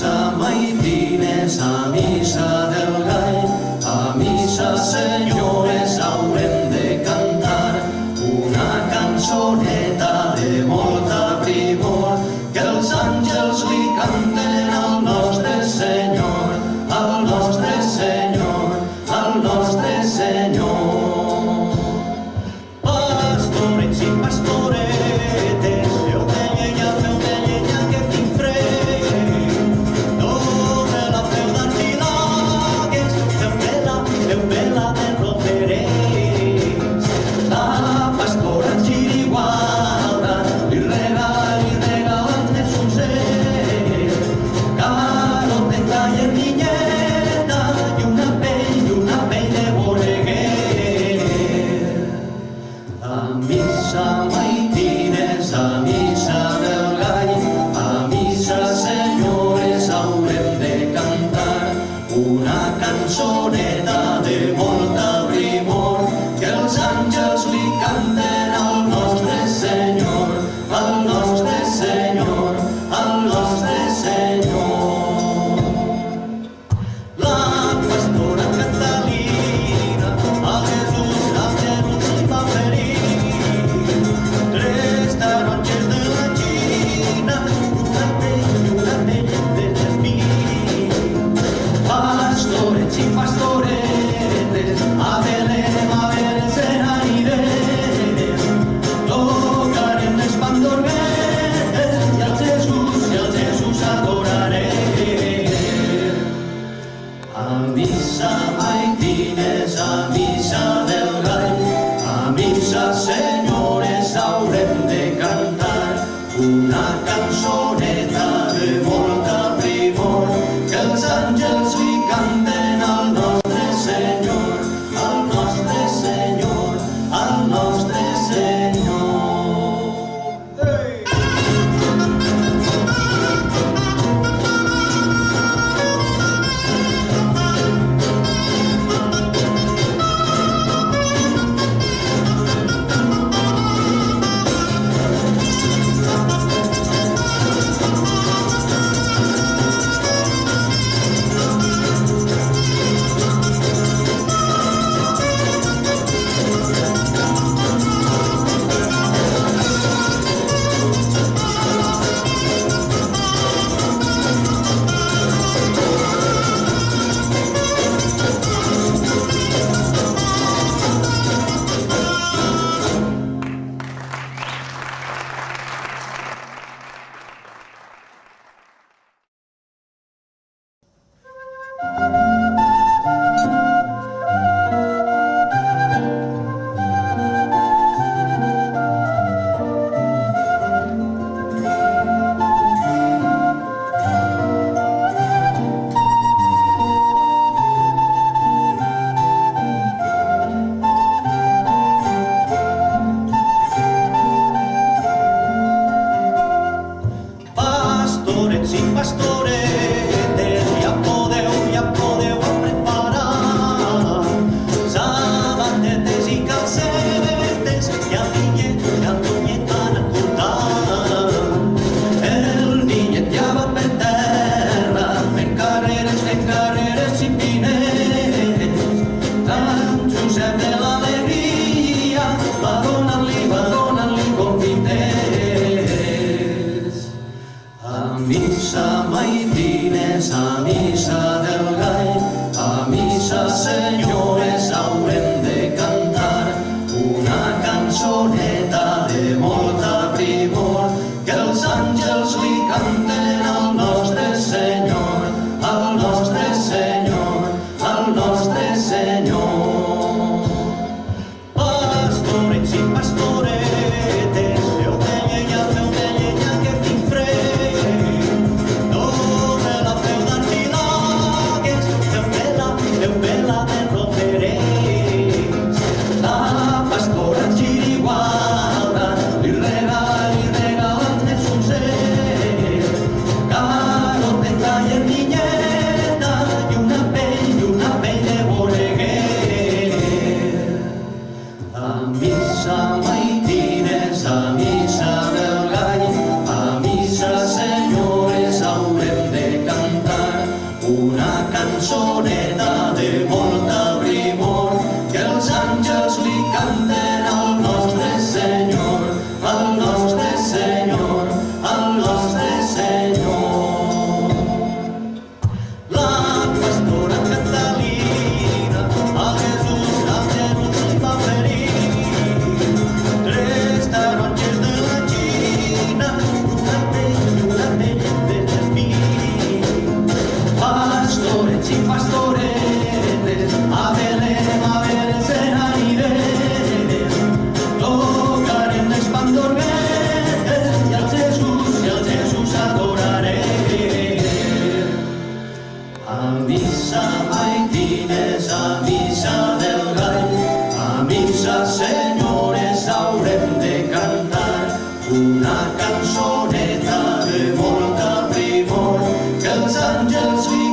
missa maitines, a missa del gall, a missa senyores haurem de cantar una cançoneta de molta primor que els àngels li canten al nostre Senyor, al nostre Senyor, al nostre Senyor. Pastorets i pastoretes, feu de llenya que tinc fred, dona la feu d'argilagues, feu vela de roterets. La pastora Xirigualda li regalen els ocells, caroteta i herninyeta i una pell de boreguer. A missa maitines, a missa del gall, a missa senyores haurem de cantar una cançoneta de molta primor que els àngels li canten al nostre Senyor, al nostre Senyor, al nostre Senyor. La pastora Catalina a Jesús s'hi va ferir, 3 taronges de la Xina, una pell de jazmí. Pastorets i pastoretes, a Belén se'n anirem, tocarem les pandorguetes i al Jesús adorarem. A missa maitines, a missa del gall, a missa senyores haurem de cantar una cançoneta de molta primor que els àngels li canten al nostre Senyor, al nostre Senyor, al nostre Senyor. Pastorets i pastoretes, ja podeu preparar sabatetes i calcetes i el niñet van a portar. El niñet ja va per terra fent carreres i pinetes. Sant Josep de l'alegria va donant-li confites. A missa maitines, a missa del gall, a missa senyores haurem de cantar una cançoneta de molta primor que els àngels li canten al nostre Senyor, al nostre Senyor, al nostre Senyor. Pastorets i pastoretes, feu de llenya que tinc fred, dona la feu d'argilagues, cançoneta de molta primor, que els àngels li canten al nostre Senyor, al nostre Senyor, al nostre Senyor. La pastora Catalina a Jesús li va oferir 3 taronges de la Xina, una pell de l'espí. Pastores i pastoretes a Belén se n'aniren, tocarem les pandorguetes i al Jesús adorarem. A missa maitines, a missa del gall, a missa senyores haurem de cantar una cançoneta de molta primor, que els àngels li